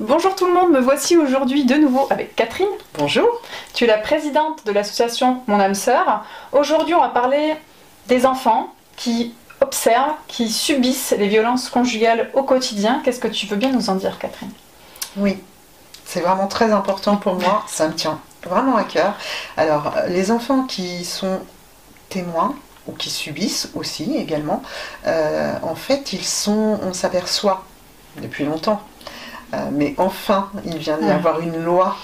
Bonjour tout le monde, me voici aujourd'hui de nouveau avec Catherine. Bonjour. Tu es la présidente de l'association Mon âme sœur. Aujourd'hui on va parler des enfants qui observent, qui subissent les violences conjugales au quotidien. Qu'est-ce que tu veux bien nous en dire, Catherine? Oui, c'est vraiment très important pour moi, ça me tient vraiment à cœur. Alors, les enfants qui sont témoins, ou qui subissent aussi également, en fait, on s'aperçoit depuis longtemps, mais enfin, il vient d'y avoir une loi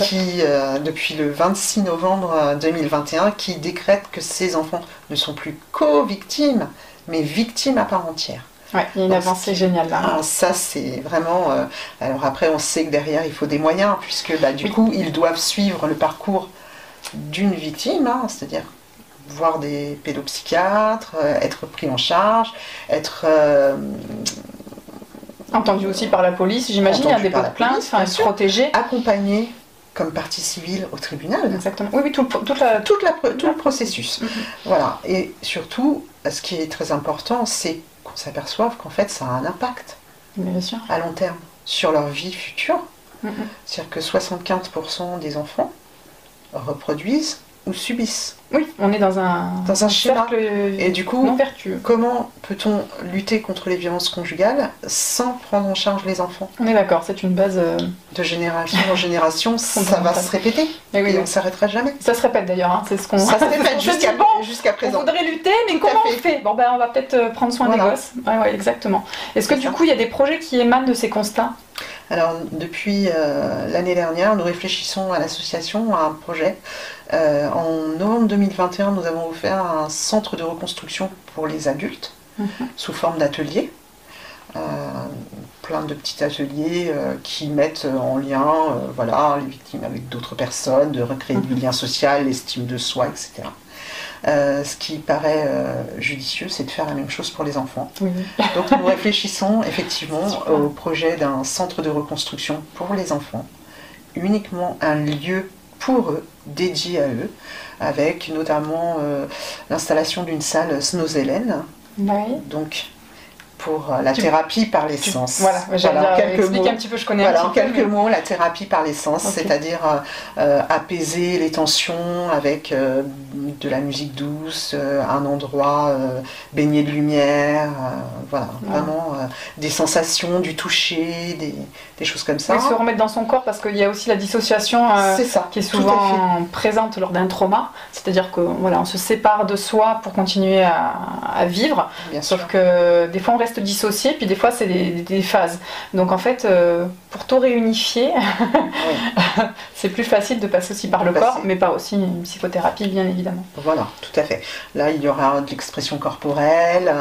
qui, depuis le 26 novembre 2021, qui décrète que ces enfants ne sont plus co-victimes, mais victimes à part entière. Ouais, il y a une avancée géniale là. Ça, c'est vraiment... alors après, on sait que derrière, il faut des moyens, puisque du coup, ils doivent suivre le parcours d'une victime, c'est-à-dire voir des pédopsychiatres, être pris en charge, être... entendu aussi par la police, j'imagine, il y a des dépôt de plainte, être protégé. Accompagné comme partie civile au tribunal. Exactement. Oui, tout le processus. Voilà. Et surtout, ce qui est très important, c'est qu'on s'aperçoive qu'en fait, ça a un impact bien sûr. À long terme sur leur vie future. C'est-à-dire que 75% des enfants reproduisent ou subissent. Oui, on est dans un schéma. Et du coup, non vertueux. Comment peut-on lutter contre les violences conjugales sans prendre en charge les enfants? On est d'accord, c'est une base... De génération en génération, ça va se répéter. Et on ne s'arrêtera jamais. Ça se répète d'ailleurs, c'est ce qu'on... Ça se répète jusqu'à présent. On voudrait lutter, mais comment on fait? Bon ben on va peut-être prendre soin des gosses. Ouais, exactement. Est-ce que du coup il y a des projets qui émanent de ces constats? Alors, depuis l'année dernière, nous réfléchissons à l'association à un projet. En novembre 2021, nous avons offert un centre de reconstruction pour les adultes, sous forme d'ateliers. Plein de petits ateliers qui mettent en lien les victimes avec d'autres personnes, de recréer du lien social, l'estime de soi, etc. Ce qui paraît judicieux, c'est de faire la même chose pour les enfants. Donc nous réfléchissons effectivement au projet d'un centre de reconstruction pour les enfants, uniquement un lieu pour eux, dédié à eux, avec notamment l'installation d'une salle Snozelen, donc pour la thérapie par l'essence. Explique un petit peu, je connais un petit peu. En quelques mots, la thérapie par l'essence, c'est-à-dire apaiser les tensions avec de la musique douce, un endroit baigné de lumière, vraiment des sensations, du toucher, des choses comme ça. Oui, se remettre dans son corps, parce qu'il y a aussi la dissociation qui est souvent présente lors d'un trauma, c'est-à-dire qu'on se sépare de soi pour continuer à vivre, sauf que des fois on reste dissocié, puis des fois c'est des phases. Donc en fait, pour tout réunifier, c'est plus facile de passer aussi par le corps, mais pas aussi une psychothérapie, bien évidemment. Voilà, tout à fait. Là, il y aura de l'expression corporelle,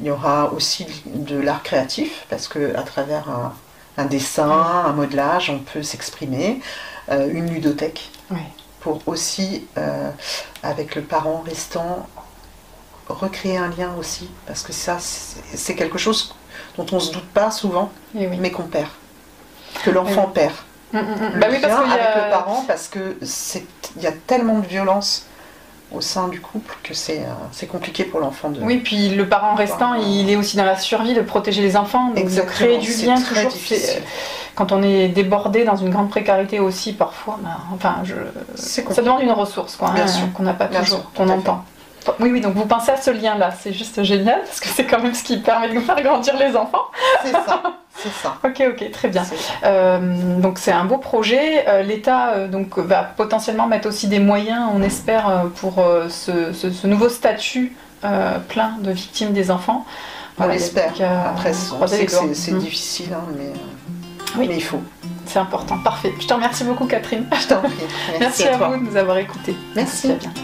il y aura aussi de l'art créatif, parce qu'à travers un dessin, un modelage, on peut s'exprimer, une ludothèque, pour aussi, avec le parent restant, recréer un lien aussi, parce que ça, c'est quelque chose dont on ne se doute pas souvent, mais qu'on perd, que l'enfant perd. Le lien avec le parent, parce que il y a tellement de violence au sein du couple que c'est compliqué pour l'enfant de... Oui, puis le parent restant, il est aussi dans la survie de protéger les enfants, donc de créer du lien toujours. Quand on est débordé dans une grande précarité aussi, parfois, ça demande une ressource qu'on n'a pas toujours, qu'on entend. Oui, donc vous pensez à ce lien-là, c'est juste génial, parce que c'est quand même ce qui permet de faire grandir les enfants. C'est ça. Ok, très bien. Donc c'est un beau projet. L'État va potentiellement mettre aussi des moyens, on espère, pour ce nouveau statut plein de victimes des enfants. On l'espère. Après, on sait que c'est difficile, mais il faut. C'est important, parfait. Je te remercie beaucoup, Catherine. Je t'en prie. Merci à vous de nous avoir écoutés. Merci. À bientôt.